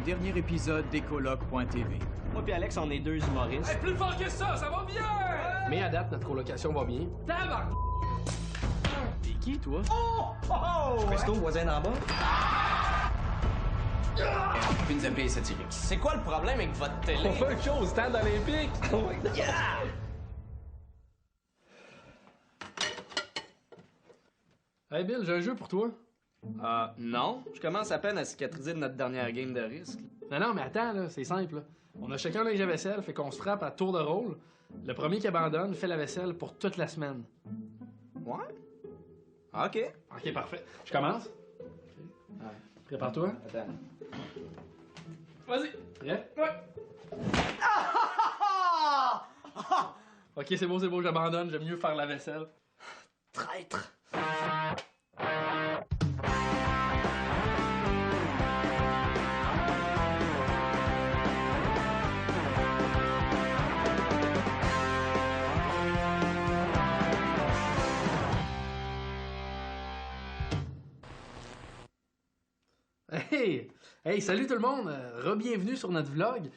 dernier épisode d'Écologue.tv. Moi puis Alex, on est deux humoristes. Hey, plus fort que ça va bien! Mais à date, notre colocation va bien. Tabarnak! T'es qui, toi? Presto, voisin d'en bas. Puis nous appeler satirique. C'est quoi le problème avec votre télé? On fait un show au stade olympique! Oh my God. Yeah! Hey Bill, j'ai un jeu pour toi. Non. Je commence à peine à cicatriser de notre dernière game de risque. Non, mais attends, là, c'est simple. Là. On a chacun un linge à vaisselle, fait qu'on se frappe à tour de rôle. Le premier qui abandonne fait la vaisselle pour toute la semaine. Ouais? OK. Ok, parfait. Je commence? Okay. Prépare-toi. Attends. Vas-y. Prêt? Ouais. Ok, c'est beau, j'abandonne. J'aime mieux faire la vaisselle. Traître. Hey, salut tout le monde! Re-bienvenue sur notre vlog.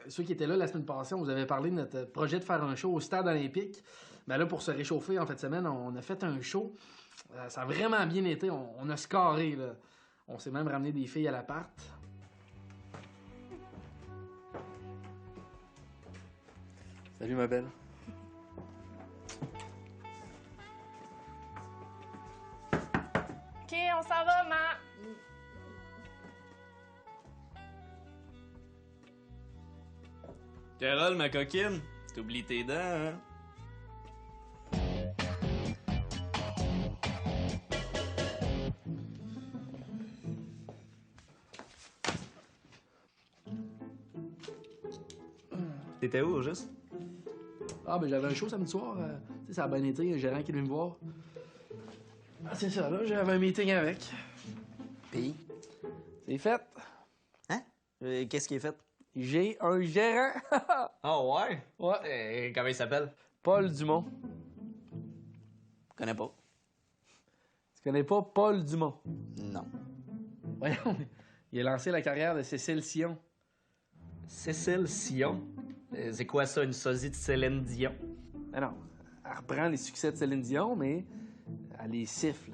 Ceux qui étaient là la semaine passée, on vous avait parlé de notre projet de faire un show au stade olympique. Ben là, pour se réchauffer en fin de semaine, on a fait un show. Ça a vraiment bien été. On a scoré, là. On s'est même ramené des filles à l'appart. Salut ma belle. OK, on s'en va, ma. Carole, ma coquine, t'oublies tes dents, hein? T'étais où, au juste? Ah, ben j'avais un show samedi soir. Tu sais, ça a bien été, un gérant qui est venu me voir. Ah, c'est ça, là, j'avais un meeting avec. Puis? C'est fait. Hein? Qu'est-ce qui est fait? J'ai un gérant. Oh ouais? Ouais. Comment il s'appelle? Paul Dumont. Je connais pas. Tu connais pas Paul Dumont? Non. Voyons, il a lancé la carrière de Cécile Sion. Cécile Sion? C'est quoi ça, une sosie de Céline Dion? Mais non, elle reprend les succès de Céline Dion, mais elle les siffle.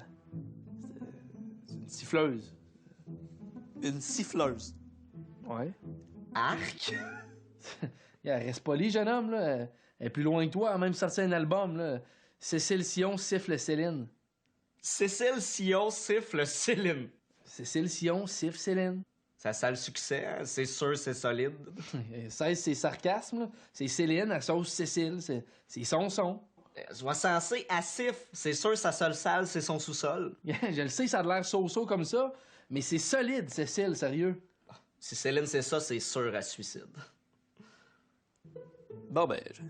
C'est une siffleuse. Une siffleuse? Ouais. Arc? Elle reste polie, jeune homme, là. Elle est plus loin que toi, elle a même sorti un album, là. Cécile Sion siffle Céline. Cécile Sion siffle Céline. Cécile Sion siffle Céline. Ça sent le succès, hein? C'est sûr, c'est solide. 16, c'est sarcasme, là. C'est Céline, elle sauce Cécile. C'est son son. Soit censé à siffle. C'est sûr, sa seule salle, c'est son sous-sol. Je le sais, ça a l'air so-so comme ça, mais c'est solide, Cécile, sérieux. Si Céline c'est ça, c'est sûr à suicide. Bon, ben, je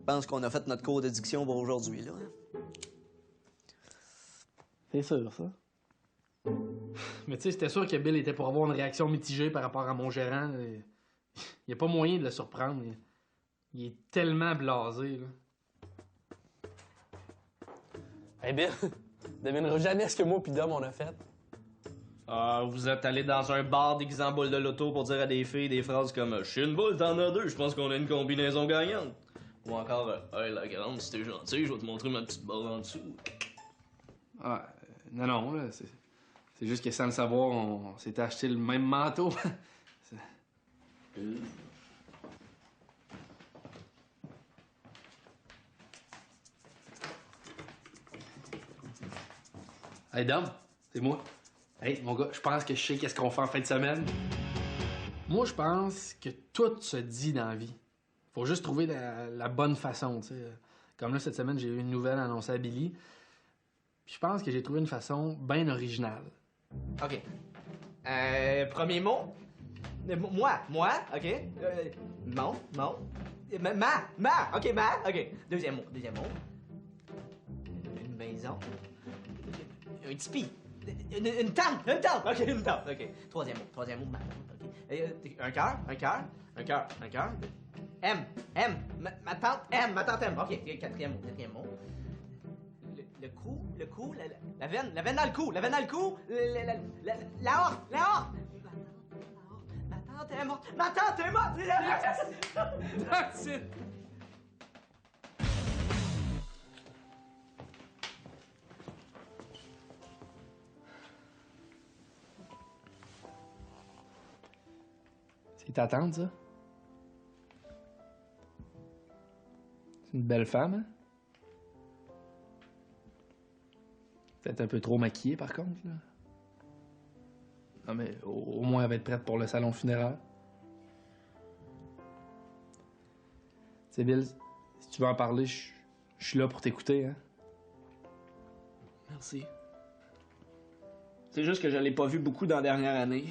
pense qu'on a fait notre cours de diction pour aujourd'hui, là. C'est sûr, ça. Mais tu sais, c'était sûr que Bill était pour avoir une réaction mitigée par rapport à mon gérant. Il n'y a pas moyen de le surprendre. Il est tellement blasé, là. Hey Bill, devineras jamais ce que moi pis Dom on a fait. Vous êtes allé dans un bar déguisé en boule de loto pour dire à des filles des phrases comme « Je suis une boule, t'en as deux, je pense qu'on a une combinaison gagnante. » Ou encore « Hey la grande, si t'es gentil, je vais te montrer ma petite barre en dessous. » Non, là, c'est juste que sans le savoir, on s'était acheté le même manteau. Hey Dom, c'est moi. Hey mon gars, je pense que je sais qu'est-ce qu'on fait en fin de semaine. Moi, je pense que tout se dit dans la vie. Faut juste trouver la bonne façon, tu sais. Comme là, cette semaine, j'ai eu une nouvelle annoncée à Billy. Puis je pense que j'ai trouvé une façon bien originale. OK. Premier mot. Moi, OK. Non. OK, OK. Deuxième mot. Une maison. Un tipi. Une tente. OK, une tente. OK. Troisième mot, ma. OK. Un cœur. M. Ma tante M. OK, quatrième mot. Le cou, la veine dans le cou, la horte. est morte! Ma tante est morte! That's it. C'est ta tante, ça? C'est une belle femme, hein? Peut-être un peu trop maquillée, par contre, là. Non, mais au moins, elle va être prête pour le salon funéraire. Tu sais, Bill, si tu veux en parler, je suis là pour t'écouter, hein? Merci. C'est juste que je l'ai pas vu beaucoup dans la dernière année.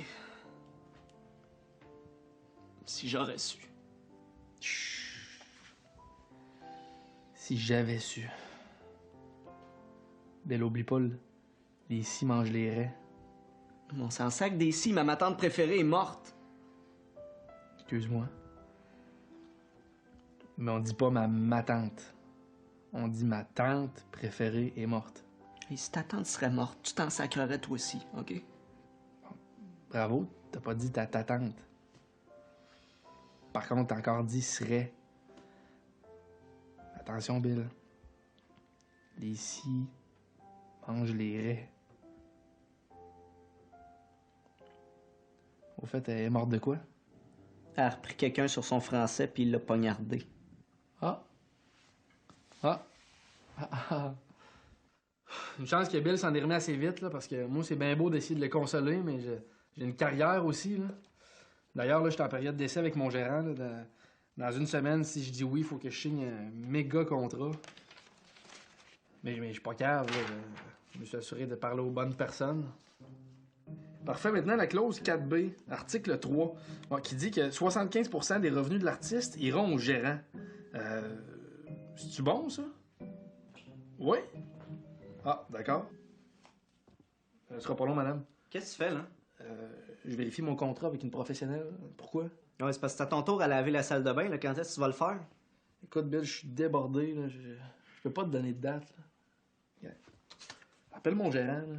Si j'aurais su. Si j'avais su. Bill, oublie pas, les scies mangent les raies. On s'en sac des scies, ma tante préférée est morte. Excuse-moi. Mais on dit pas ma tante. On dit ma tante préférée est morte. Et si ta tante serait morte, tu t'en sacrerais toi aussi, OK? Bravo, t'as pas dit ta tante. Par contre, t'as encore dit serait. Attention, Bill. Les scies mangent les raies. Au fait, elle est morte de quoi? Elle a repris quelqu'un sur son français puis il l'a poignardé. Ah. Ah. Ah, ah. Une chance que Bill s'en est remis assez vite, là, parce que moi, c'est bien beau d'essayer de le consoler, mais j'ai une carrière aussi, là. D'ailleurs, là, je suis en période d'essai avec mon gérant, là. Dans une semaine, si je dis oui, il faut que je signe un méga contrat. Mais je suis pas cave, là. Je me suis assuré de parler aux bonnes personnes. Parfait. Maintenant, la clause 4B, article 3, qui dit que 75% des revenus de l'artiste iront au gérant. C'est-tu bon, ça? Oui? Ah, d'accord. Ce sera pas long, madame. Qu'est-ce que tu fais, là? Je vérifie mon contrat avec une professionnelle. Pourquoi? Ouais, c'est parce que c'est à ton tour à laver la salle de bain, là. Quand est-ce que tu vas le faire? Écoute, Bill, je suis débordé, là. Je peux pas te donner de date, là. Yeah. Appelle mon gérant, là.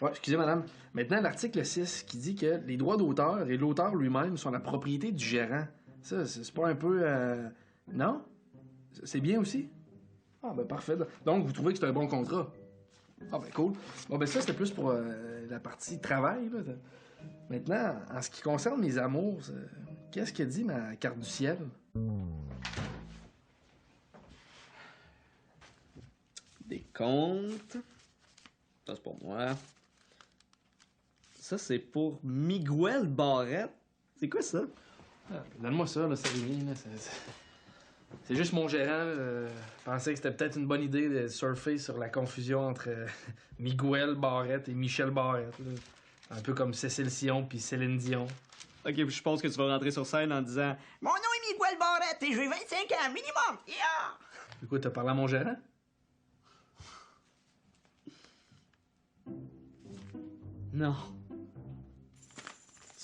Ouais, excusez, madame. Maintenant, l'article 6 qui dit que les droits d'auteur et l'auteur lui-même sont la propriété du gérant. Ça, c'est pas un peu... Non? C'est bien aussi? Ah, ben parfait. Donc, vous trouvez que c'est un bon contrat? Ah, ben cool. Bon, ben ça, c'était plus pour la partie travail, là. Maintenant, en ce qui concerne mes amours, qu'est-ce que dit ma carte du ciel? Des comptes. Ça, c'est pour moi. Ça, c'est pour Miguel Barrette. C'est quoi ça? Ah, donne-moi ça, là, ça rien, là. C'est juste mon gérant, pensait que c'était peut-être une bonne idée de surfer sur la confusion entre Miguel Barrette et Michel Barrette, là. Un peu comme Cécile Sion puis Céline Dion. Ok, puis je pense que tu vas rentrer sur scène en disant mon nom est Miguel Barrette et j'ai 25 ans minimum. Yeah! Écoute, t'as parlé à mon gérant? Non.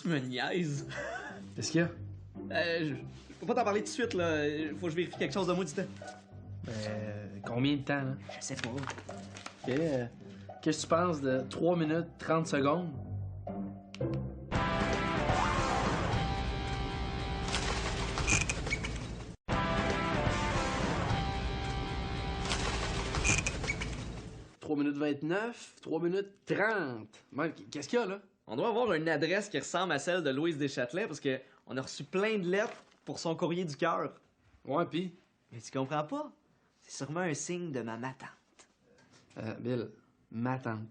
Tu me niaises. Qu'est-ce qu'il y a? Je peux pas t'en parler tout de suite, là. Faut que je vérifie quelque chose de moi du temps. Combien de temps, là? Je sais pas. OK. Qu'est-ce que tu penses de 3 minutes 30 secondes? « 3 minutes 29, 3 minutes 30. Ouais, qu'est-ce qu'il y a, là? On doit avoir une adresse qui ressemble à celle de Louise Deschâtelet parce que on a reçu plein de lettres pour son courrier du cœur. Ouais, pis? Mais tu comprends pas? C'est sûrement un signe de ma tante. Bill, ma tante.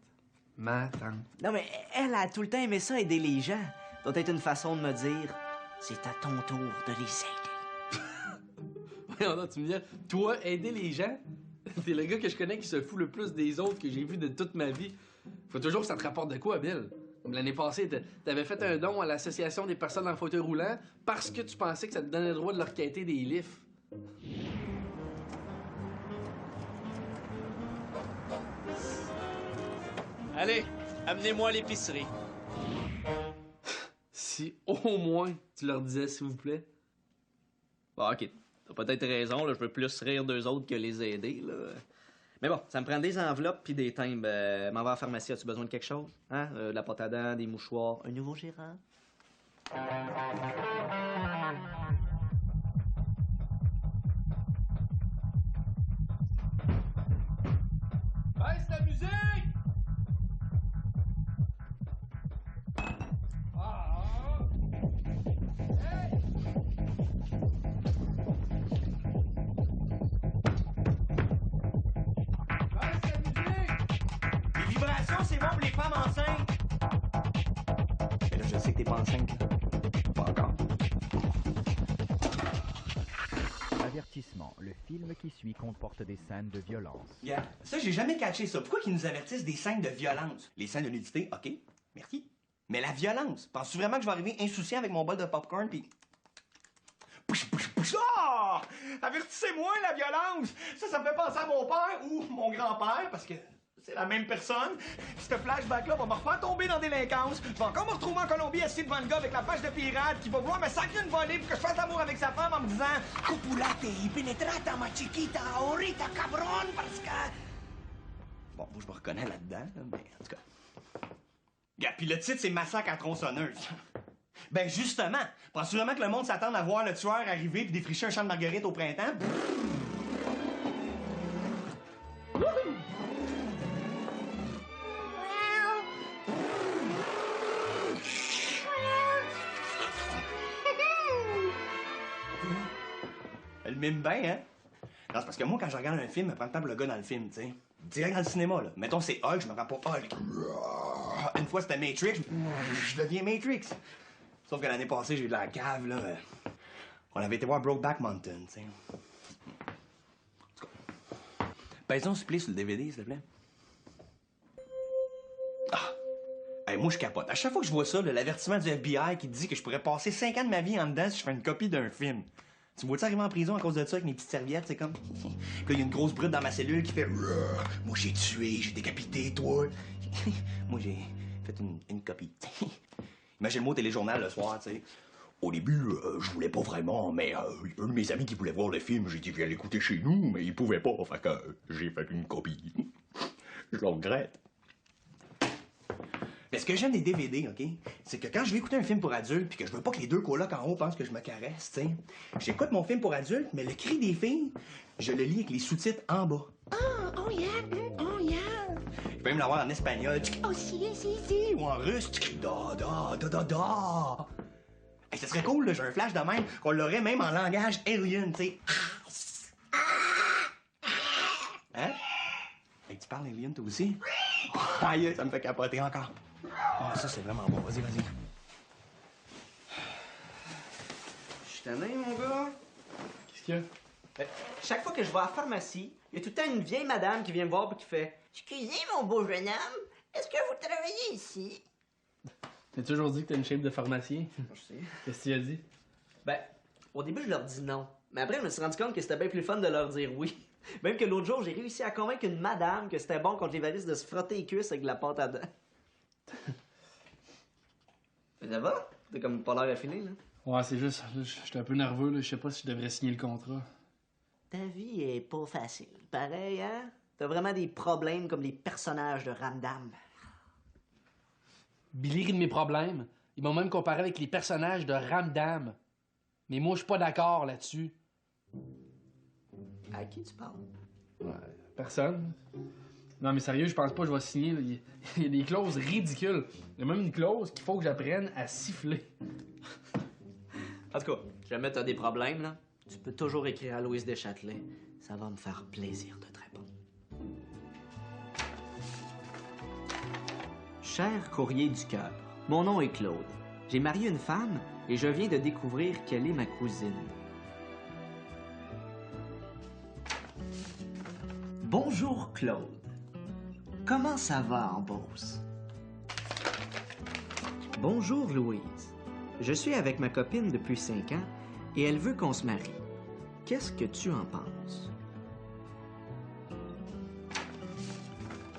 Ma tante. Non, mais elle a tout le temps aimé ça, aider les gens. Doit être une façon de me dire c'est à ton tour de les aider. Voyons donc, tu me dis, toi, aider les gens? T'es le gars que je connais qui se fout le plus des autres que j'ai vu de toute ma vie. Faut toujours que ça te rapporte de quoi, Bill? Comme l'année passée, t'avais fait un don à l'Association des personnes en fauteuil roulant parce que tu pensais que ça te donnait le droit de leur quêter des livres. Allez, amenez-moi l'épicerie. Si au moins tu leur disais, s'il vous plaît. Bon, ok. T'as peut-être raison, là. Je veux plus rire d'eux autres que les aider, là. Mais bon, ça me prend des enveloppes puis des timbres. M'en va à la pharmacie, as-tu besoin de quelque chose? Hein? De la pâte à dents, des mouchoirs, un nouveau gérant? Baisse la musique! Les vibrations, c'est bon pour les femmes enceintes. Mais là, je sais que t'es pas enceinte. Pas encore. Avertissement. Le film qui suit comporte des scènes de violence. Yeah. Ça, j'ai jamais catché ça. Pourquoi qu'ils nous avertissent des scènes de violence? Les scènes de nudité, OK, merci. Mais la violence, penses-tu vraiment que je vais arriver insouciant avec mon bol de popcorn puis... Ah! Avertissez-moi, la violence! Ça me fait penser à mon père ou mon grand-père, parce que c'est la même personne. Ce flashback-là va me refaire tomber dans délinquance. Je vais encore me retrouver en Colombie assis devant le gars avec la face de pirate qui va vouloir me sacrer une volée pour que je fasse l'amour avec sa femme en me disant « Copulate y penetrata ma chiquita ahorita cabron parce que... » Bon, moi, je me reconnais là-dedans, là, mais en tout cas... Yeah, puis le titre, c'est Massacre à tronçonneuse. Ben justement, penses-tu vraiment que le monde s'attend à voir le tueur arriver puis défricher un champ de marguerite au printemps? Elle mime bien, hein? Non, c'est parce que moi, quand je regarde un film, je prends le temps pour le gars dans le film, tu sais. Direct dans le cinéma, là. Mettons, c'est Hulk, je me rends pas Hulk. Une fois, c'était Matrix, je deviens Matrix. Sauf que l'année passée, j'ai eu de la cave, là. On avait été voir Brokeback Mountain, tu sais. En tout cas. Pèse-on s'il te plaît sur le DVD, s'il te plaît. Ah! Hey, moi, je capote. À chaque fois que je vois ça, l'avertissement du FBI qui dit que je pourrais passer 5 ans de ma vie en dedans si je fais une copie d'un film. Tu me vois-tu arriver en prison à cause de ça avec mes petites serviettes, c'est comme... Puis là, il y a une grosse brute dans ma cellule qui fait... Moi, j'ai tué, j'ai décapité, toi. Moi, j'ai fait une copie. Imagine-moi au téléjournal le soir, tu sais. Au début, je voulais pas vraiment, mais un de mes amis qui voulait voir le film, j'ai dit viens l'écouter chez nous, mais il pouvait pas, fait que j'ai fait une copie. Je le regrette. Mais ce que j'aime des DVD, OK, c'est que quand je vais écouter un film pour adultes puis que je veux pas que les deux colocs en haut pensent que je me caresse, tu sais, j'écoute mon film pour adultes, mais le cri des filles, je le lis avec les sous-titres en bas. Oh yeah, oh yeah. Je peux même l'avoir en espagnol, oh si, ou en russe, da da da da da. Hey, ce serait cool, là, j'ai un flash de même, qu'on l'aurait même en langage alien, tu sais. Hein? Hey, tu parles alien, toi aussi? Aïe, ça me fait capoter encore. Ah, ça, c'est vraiment bon. Vas-y, vas-y. Je suis tanné, mon gars. Qu'est-ce qu'il y a? Chaque fois que je vais à la pharmacie, il y a tout le temps une vieille madame qui vient me voir et qui fait « Excusez, mon beau jeune homme, est-ce que vous travaillez ici? » T'as toujours dit que t'as une shape de pharmacien? Je sais. Qu'est-ce que tu as dit? Ben, au début, je leur dis non. Mais après, je me suis rendu compte que c'était bien plus fun de leur dire oui. Même que l'autre jour, j'ai réussi à convaincre une madame que c'était bon contre les varices de se frotter les cuisses avec de la pâte à dents. Ça va? T'as comme pas l'air affiné, là? Ouais, c'est juste, j'étais un peu nerveux, là. Je sais pas si je devrais signer le contrat. Ta vie est pas facile. Pareil, hein? T'as vraiment des problèmes comme les personnages de Ramdam. Billy rit de mes problèmes. Ils m'ont même comparé avec les personnages de Ramdam. Mais moi, je suis pas d'accord là-dessus. À qui tu parles? Ouais, personne. Non, mais sérieux, je pense pas que je vais signer. Là. Il y a des clauses ridicules. Il y a même une clause qu'il faut que j'apprenne à siffler. En tout cas, si jamais t'as des problèmes, là, tu peux toujours écrire à Louise Deschâtelet. Ça va me faire plaisir de te répondre. Cher courrier du cœur, mon nom est Claude. J'ai marié une femme et je viens de découvrir qu'elle est ma cousine. Bonjour Claude. Comment ça va en Beauce? Bonjour Louise. Je suis avec ma copine depuis 5 ans et elle veut qu'on se marie. Qu'est-ce que tu en penses?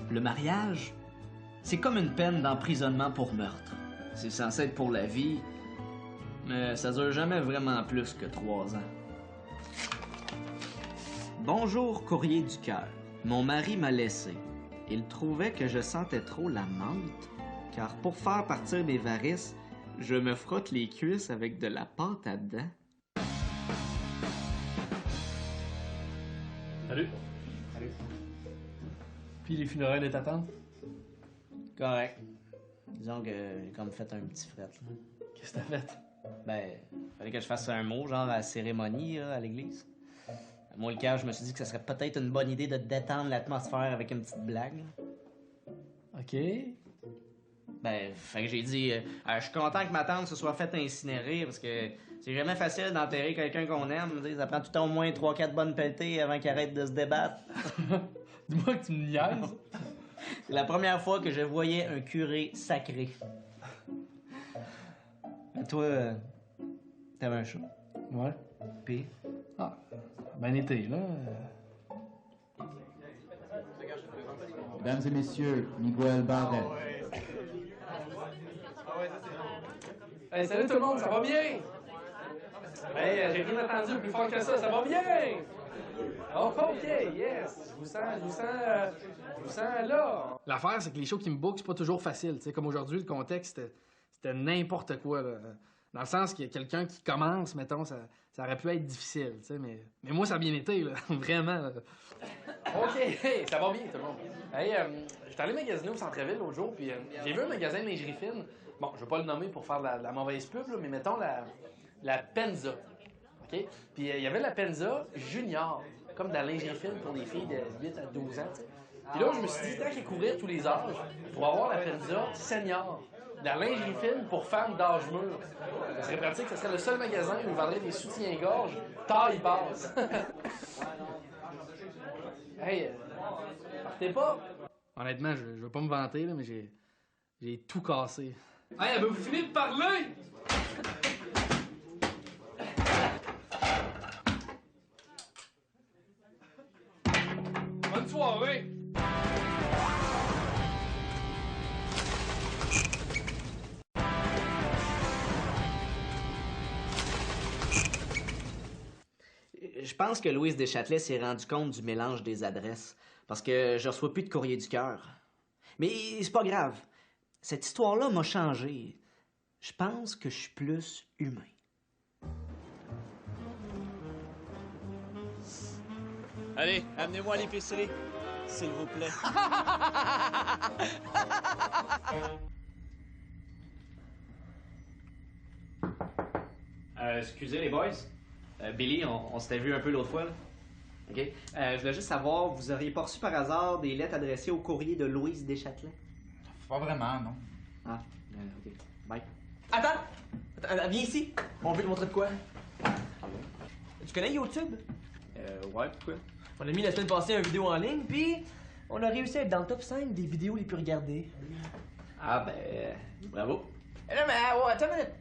Le mariage, c'est comme une peine d'emprisonnement pour meurtre. C'est censé être pour la vie, mais ça dure jamais vraiment plus que 3 ans. Bonjour, courrier du cœur. Mon mari m'a laissé. Il trouvait que je sentais trop la menthe, car pour faire partir mes varices, je me frotte les cuisses avec de la pâte à dents. Salut. Salut. Puis les funérailles de ta tante? Correct. Disons que j'ai comme fait un petit fret. Là. Qu'est-ce que t'as fait? Ben, fallait que je fasse un mot, genre à la cérémonie, là, à l'église. Moi, le cœur, je me suis dit que ça serait peut-être une bonne idée de détendre l'atmosphère avec une petite blague. Là. OK. Ben, fait que j'ai dit, je suis content que ma tante se soit faite incinérer parce que c'est jamais facile d'enterrer quelqu'un qu'on aime. Ça prend tout le temps au moins 3-4 bonnes pelletées avant qu'il arrête de se débattre. Dis-moi que tu me niaises. C'est la première fois que je voyais un curé sacré. Mais toi, t'avais un chat. Ouais. Puis? Ah, ben été, là. Mesdames et messieurs, Miguel Barret. Hey, salut tout le monde, ça va bien? Hey, j'ai rien entendu plus fort que ça va bien! Oh, OK, yes! Je vous sens là! L'affaire, c'est que les shows qui me bookent, c'est pas toujours facile. Tu sais, comme aujourd'hui, le contexte, c'était n'importe quoi. Là. Dans le sens qu'il y a quelqu'un qui commence, mettons, ça aurait pu être difficile. Tu sais, mais moi, ça a bien été, là. Vraiment. Là. OK, hey, ça va bien, tout le monde. Hey, j'étais allé magasiner au centre-ville l'autre jour, puis j'ai vu un magasin de lingerie fine. Bon, je vais pas le nommer pour faire la mauvaise pub, là, mais mettons la Penza. OK? Puis il y avait la Penza Junior, comme de la lingerie fine pour des filles de 8 à 12 ans, tu sais. Puis là, je me suis dit, tant qu'il couvrait tous les âges, pour avoir la Penza Senior, de la lingerie fine pour femmes d'âge mûr. Ça serait pratique, ça serait le seul magasin où ils vendraient des soutiens-gorge taille basse. Hey, partez pas! Honnêtement, je veux pas me vanter, là, mais j'ai tout cassé. Hey, avez-vous fini de parler? Bonne soirée! Je pense que Louise Deschâtelet s'est rendu compte du mélange des adresses, parce que je reçois plus de courrier du cœur. Mais c'est pas grave. Cette histoire-là m'a changé. Je pense que je suis plus humain. Allez, amenez-moi à l'épicerie, s'il vous plaît. Excusez les boys. Billy, on s'était vu un peu l'autre fois, là. OK? Je voulais juste savoir, vous auriez pas reçu par hasard des lettres adressées au courrier de Louise Deschâtelet? Pas vraiment, non. Ah, OK. Bye. Attends, viens ici. On veut te montrer de quoi. Tu connais YouTube? Ouais, pourquoi? On a mis la semaine passée une vidéo en ligne, puis on a réussi à être dans le top 5 des vidéos les plus regardées. Ah, ben, bravo. Non, mais attends une minute.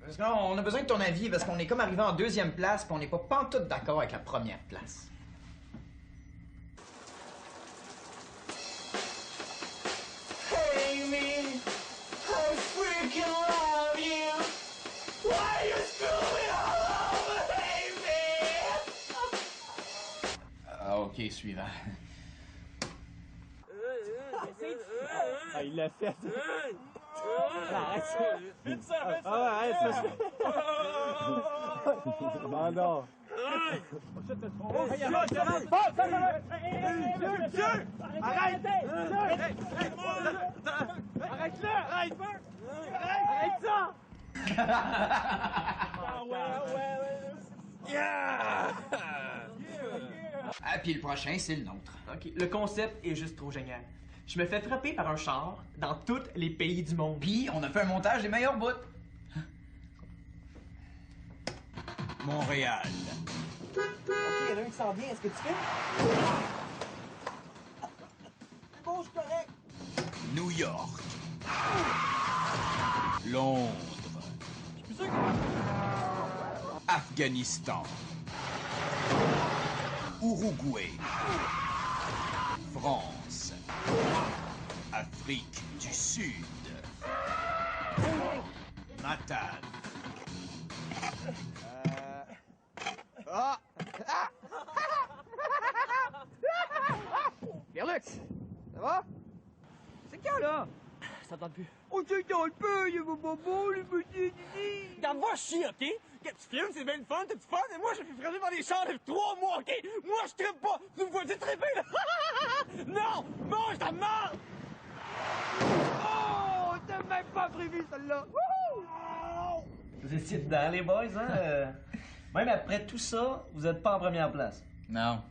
Parce qu'on a besoin de ton avis, parce qu'on est comme arrivé en deuxième place, puis on n'est pas pantoute d'accord avec la première place. OK, suivant. Ah, il l'a fait. Arrête ça. Vite ça, vite ça. Ah, arrête ça. Ah non. Arrête! Arrête-le! Arrête! Arrête ça! Ah, puis le prochain, c'est le nôtre. OK, le concept est juste trop génial. Je me fais frapper par un char dans tous les pays du monde. Puis, on a fait un montage des meilleurs bouts. Montréal. OK, il y en a un qui s'en vient. Est-ce que tu fais? Bon, je suis correct. New York. Londres. Afghanistan. Uruguay. France. Afrique du Sud. Matane. c'est quand, là? Ça tente plus. On se tente pas, il va pas bon, les petits Didi. Regarde, va chier, OK? Que tu filmes, c'est bien le fun, t'as du fun, et moi, je me fais frapper par des chars depuis 3 mois, OK? Moi, je trippe pas! Tu me vois-tu tripper, là? Non! Mange ta merde! Oh, t'as même pas prévu, celle-là. Vous étiez dedans, les boys, hein? Même après tout ça, vous êtes pas en première place. Non.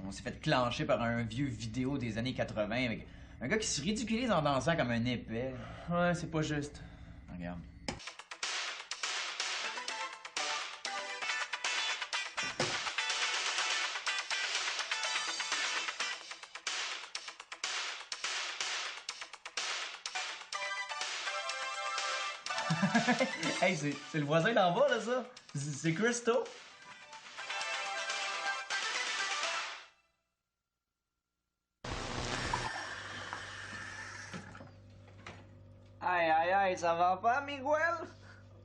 On s'est fait clencher par un vieux vidéo des années 80 avec un gars qui se ridiculise en dansant comme un épais. Ouais, c'est pas juste. Regarde. Hey, c'est le voisin d'en bas, là, ça. C'est Christo. Aïe, aïe, aïe, ça va pas, Miguel?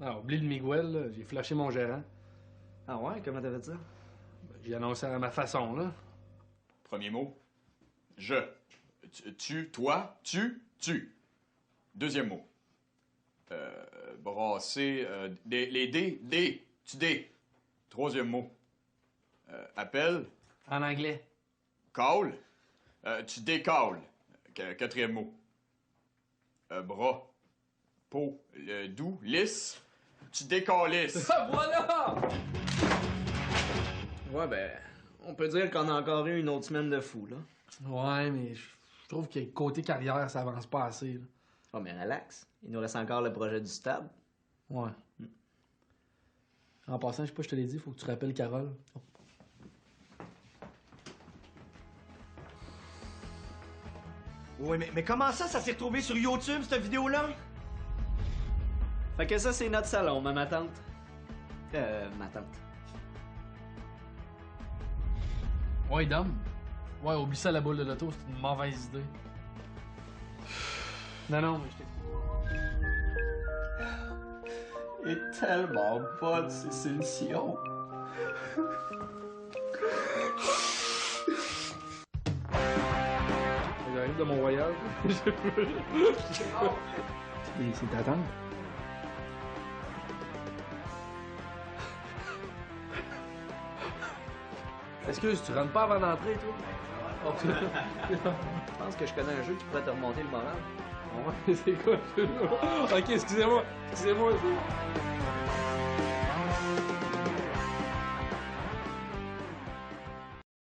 Ah, oublie le Miguel, là. J'ai flashé mon gérant. Ah ouais, comment t'as fait ça? J'ai annoncé à ma façon, là. Premier mot. Je. Tu, toi, tu. Deuxième mot. Brasser. Les dés. Tu dés. Troisième mot. Appel. En anglais. Call. Tu décalles. Quatrième mot. Bras. Peau. Doux. Lisse. Tu décalisses. Ah, voilà! Ouais, ben, on peut dire qu'on a encore eu une autre semaine de fou, là. Ouais, mais je trouve que côté carrière, ça avance pas assez, là. Oh, mais relax. Il nous reste encore le projet du stable. Ouais. En passant, je sais pas, je te l'ai dit, faut que tu rappelles Carole. Oh. Oui, mais comment ça s'est retrouvé sur YouTube, cette vidéo-là? Fait que ça, c'est notre salon, ma tante. Ma tante. Ouais, Dom. Ouais, oublie ça, la boule de l'auto, c'est une mauvaise idée. Non, mais je t'explique. Il est tellement bonne, ces solutions. J'arrive de Mont-Royal. C'est ta tante? Excuse, tu rentres pas avant d'entrer, toi? Je pense que je connais un jeu qui pourrait te remonter le moral. Ouais, c'est quoi, ce jeu-là? Ok, excusez-moi.